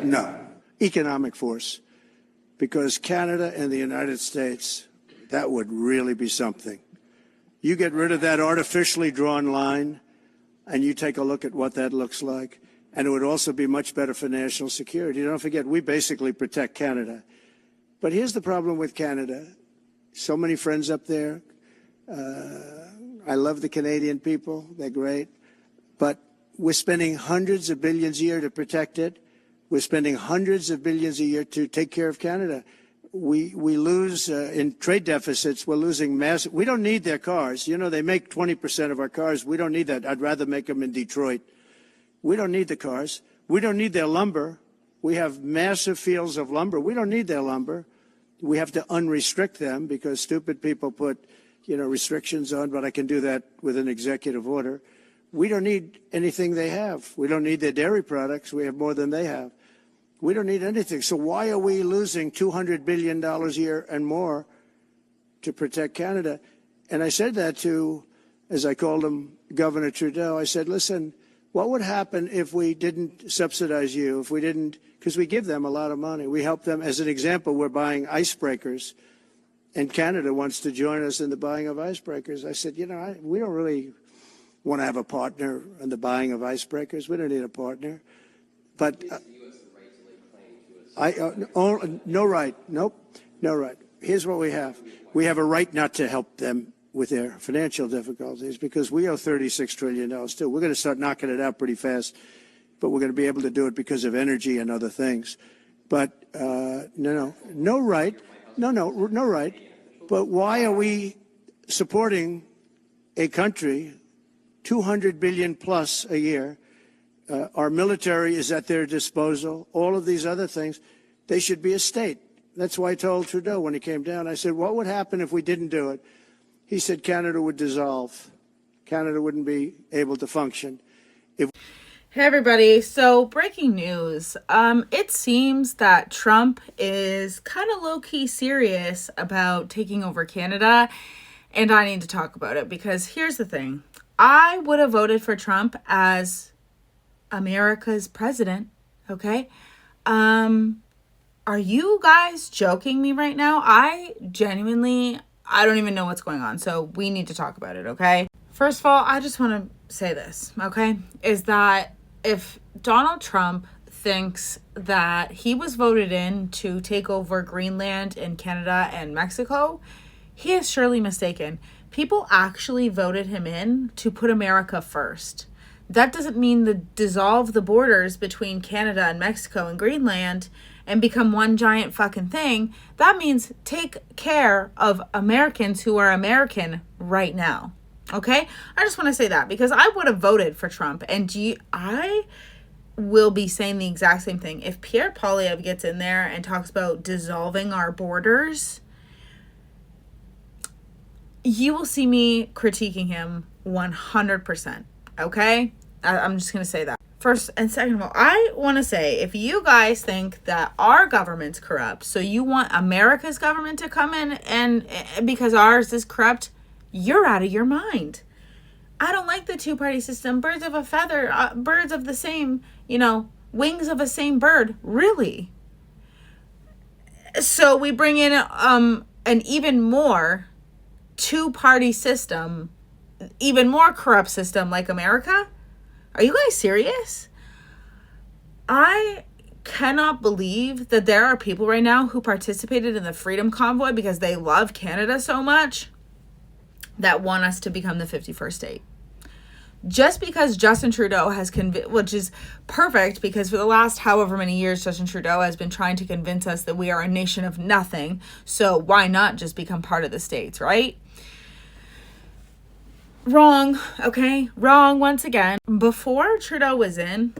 No, economic force, because Canada and the United States, that would really be something. You get rid of that artificially drawn line, and you take a look at what that looks like, and it would also be much better for national security. Don't forget, we basically protect Canada. But here's the problem with Canada. So many friends up there. I love the Canadian people. They're great. But we're spending hundreds of billions a year to protect it. We're spending hundreds of billions a year to take care of Canada. We lose in trade deficits. We're losing massive. We don't need their cars. You know, they make 20% of our cars. We don't need that. I'd rather make them in Detroit. We don't need the cars. We don't need their lumber. We have massive fields of lumber. We don't need their lumber. We have to unrestrict them because stupid people put, restrictions on, but I can do that with an executive order. We don't need anything they have. We don't need their dairy products. We have more than they have. We don't need anything. So why are we losing $200 billion a year and more to protect Canada? And I said that to, as I called him, Governor Trudeau. I said, listen, what would happen if we didn't subsidize you, if we didn't, because we give them a lot of money. We help them. As an example, we're buying icebreakers, and Canada wants to join us in the buying of icebreakers. I said, we don't really want to have a partner in the buying of icebreakers. We don't need a partner. But no right. Nope, no right. Here's what we have. We have a right not to help them with their financial difficulties because we owe $36 trillion too. We're going to start knocking it out pretty fast, but we're going to be able to do it because of energy and other things. But no right. No right. But why are we supporting a country, $200 billion plus a year? Our military is at their disposal. All of these other things, they should be a state. That's why I told Trudeau when he came down, I said, what would happen if we didn't do it? He said Canada would dissolve. Canada wouldn't be able to function. Hey everybody, so breaking news. It seems that Trump is kind of low-key serious about taking over Canada, and I need to talk about it because here's the thing. I would have voted for Trump as America's president, okay? Are you guys joking me right now? I don't even know what's going on, so we need to talk about it, okay? First of all, I just want to say this, okay? Is that if Donald Trump thinks that he was voted in to take over Greenland and Canada and Mexico, he is surely mistaken. People actually voted him in to put America first. That doesn't mean to dissolve the borders between Canada and Mexico and Greenland and become one giant fucking thing. That means take care of Americans who are American right now. Okay? I just want to say that because I would have voted for Trump. And I will be saying the exact same thing. If Pierre Poilievre gets in there and talks about dissolving our borders, you will see me critiquing him 100%. Okay? I'm just going to say that. First and second of all, I want to say, if you guys think that our government's corrupt, so you want America's government to come in and because ours is corrupt, you're out of your mind. I don't like the two-party system. Birds of a feather, birds of the same, wings of a same bird. Really? So we bring in an even more two-party system, even more corrupt system like America? Are you guys serious? I cannot believe that there are people right now who participated in the Freedom Convoy because they love Canada so much that want us to become the 51st state. Just because Justin Trudeau has which is perfect because for the last however many years, Justin Trudeau has been trying to convince us that we are a nation of nothing. So why not just become part of the states, right? Wrong, okay? Wrong once again. Before Trudeau was in,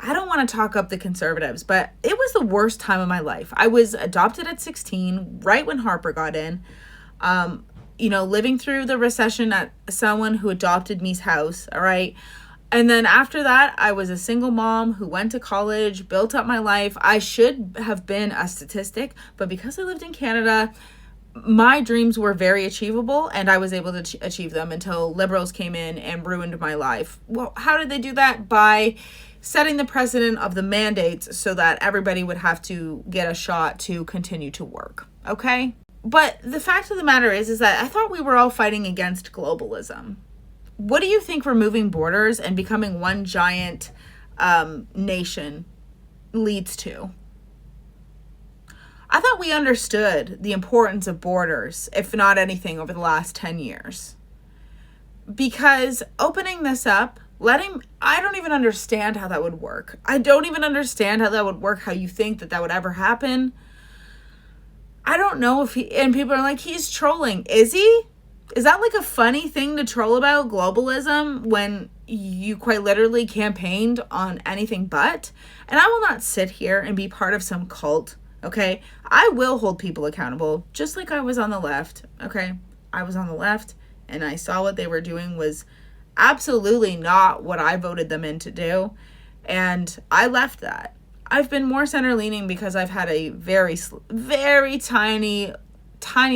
I don't want to talk up the Conservatives, but it was the worst time of my life. I was adopted at 16, right when Harper got in. Living through the recession at someone who adopted me's house, all right? And then after that, I was a single mom who went to college, built up my life. I should have been a statistic, but because I lived in Canada, my dreams were very achievable and I was able to achieve them until liberals came in and ruined my life. Well, how did they do that? By setting the precedent of the mandates so that everybody would have to get a shot to continue to work. Okay? But the fact of the matter is that I thought we were all fighting against globalism. What do you think removing borders and becoming one giant nation leads to? I thought we understood the importance of borders, if not anything, over the last 10 years. Because opening this up, I don't even understand how that would work. I don't even understand how that would work, how you think that would ever happen. I don't know if and people are like, he's trolling. Is he? Is that like a funny thing to troll about, globalism, when you quite literally campaigned on anything but? And I will not sit here and be part of some cult, okay? I will hold people accountable, just like I was on the left, okay? I was on the left, and I saw what they were doing was absolutely not what I voted them in to do, and I left that. I've been more center-leaning because I've had a very, very tiny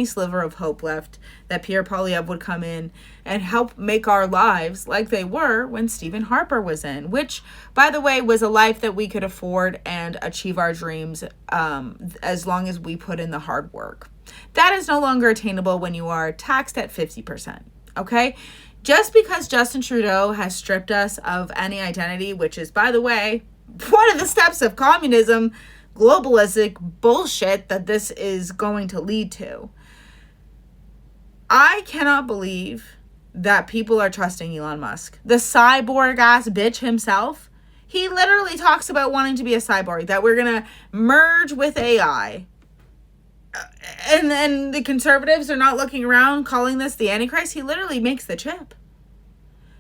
sliver of hope left that Pierre Poilievre would come in and help make our lives like they were when Stephen Harper was in, which, by the way, was a life that we could afford and achieve our dreams as long as we put in the hard work. That is no longer attainable when you are taxed at 50%, okay? Just because Justin Trudeau has stripped us of any identity, which is, by the way, one of the steps of communism, globalistic bullshit that this is going to lead to. I cannot believe that people are trusting Elon Musk. The cyborg ass bitch himself, he literally talks about wanting to be a cyborg, that we're going to merge with AI. And then the conservatives are not looking around calling this the Antichrist. He literally makes the chip.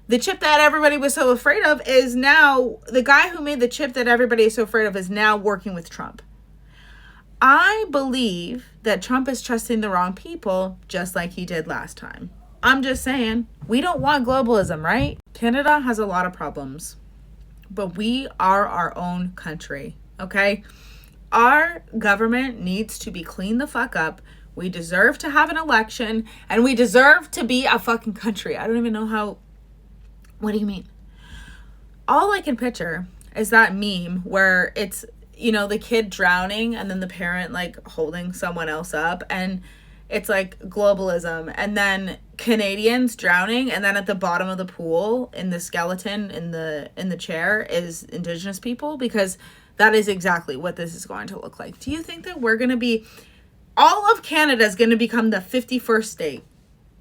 The chip that everybody was so afraid of is now, the guy who made the chip that everybody is so afraid of is now working with Trump. I believe that Trump is trusting the wrong people, just like he did last time. I'm just saying, we don't want globalism, right? Canada has a lot of problems, but we are our own country, okay? Our government needs to be cleaned the fuck up. We deserve to have an election, and we deserve to be a fucking country. I don't even know how. What do you mean? All I can picture is that meme where it's, you know, the kid drowning and then the parent like holding someone else up, and it's like globalism, and then Canadians drowning, and then at the bottom of the pool in the skeleton in the chair is Indigenous people, because that is exactly what this is going to look like. Do you think that we're going to be, all of Canada is going to become the 51st state?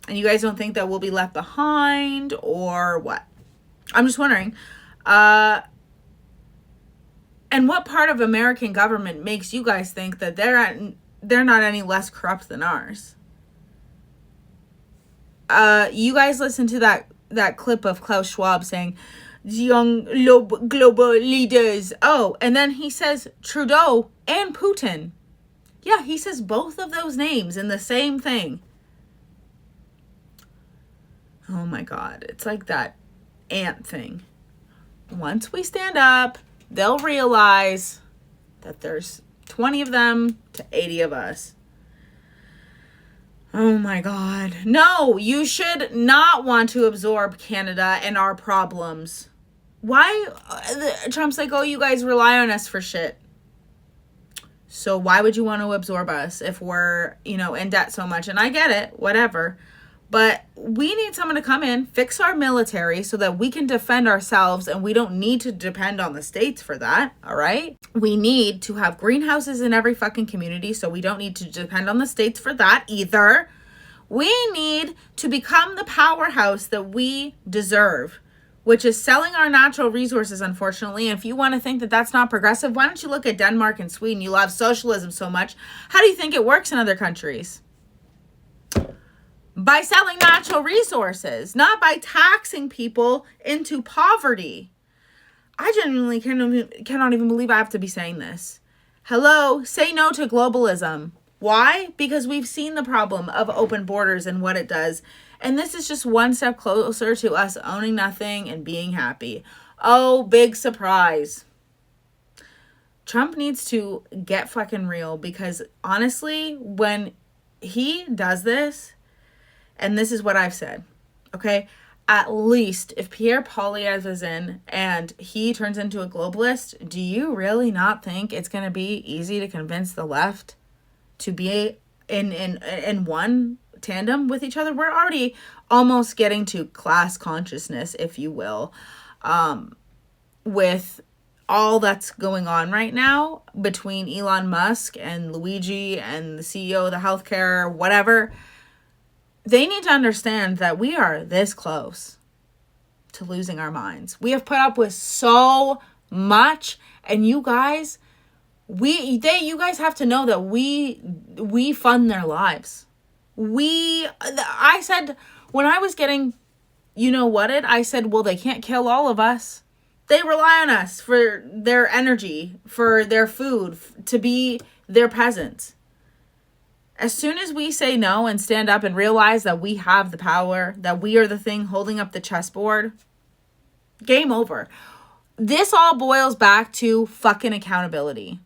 And you guys don't think that we'll be left behind, or what? I'm just wondering. And what part of American government makes you guys think that they're not any less corrupt than ours? You guys listen to that clip of Klaus Schwab saying, young global leaders. Oh, and then he says Trudeau and Putin. Yeah, he says both of those names in the same thing. Oh my God, it's like that ant thing. Once we stand up, they'll realize that there's 20 of them to 80 of us. Oh my God. No, you should not want to absorb Canada and our problems. Why? Trump's like, oh, you guys rely on us for shit. So why would you want to absorb us if we're, in debt so much? And I get it, whatever. But we need someone to come in, fix our military so that we can defend ourselves, and we don't need to depend on the states for that, all right? We need to have greenhouses in every fucking community, so we don't need to depend on the states for that either. We need to become the powerhouse that we deserve, which is selling our natural resources, unfortunately. And if you want to think that that's not progressive, why don't you look at Denmark and Sweden? You love socialism so much. How do you think it works in other countries? By selling natural resources, not by taxing people into poverty. I genuinely cannot even believe I have to be saying this. Hello, say no to globalism. Why? Because we've seen the problem of open borders and what it does. And this is just one step closer to us owning nothing and being happy. Oh, big surprise. Trump needs to get fucking real, because honestly, when he does this, and this is what I've said, okay? at least if Pierre Poilievre is in and he turns into a globalist, do you really not think it's going to be easy to convince the left to be in one tandem with each other? We're already almost getting to class consciousness, if you will, with all that's going on right now between Elon Musk and Luigi and the CEO of the healthcare, whatever. They need to understand that we are this close to losing our minds. We have put up with so much, and you guys, you guys have to know that we fund their lives. I said when I was getting, I said, well, they can't kill all of us. They rely on us for their energy, for their food, to be their peasants. As soon as we say no and stand up and realize that we have the power, that we are the thing holding up the chessboard, game over. This all boils back to fucking accountability.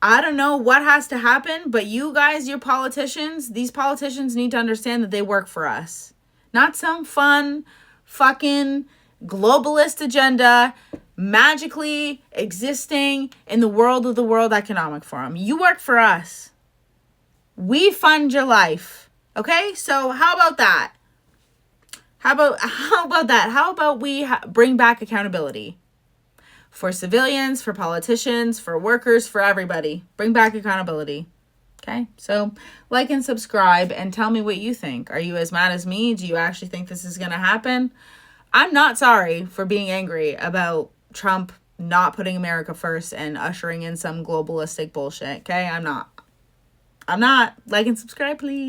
I don't know what has to happen, but you guys, these politicians need to understand that they work for us. Not some fun fucking globalist agenda magically existing in the world of the World Economic Forum. You work for us. We fund your life. Okay? So how about that? How about that? How about we bring back accountability for civilians, for politicians, for workers, for everybody? Bring back accountability. Okay? So like and subscribe and tell me what you think. Are you as mad as me? Do you actually think this is going to happen? I'm not sorry for being angry about Trump not putting America first and ushering in some globalistic bullshit. Okay? I'm not. Like and subscribe, please.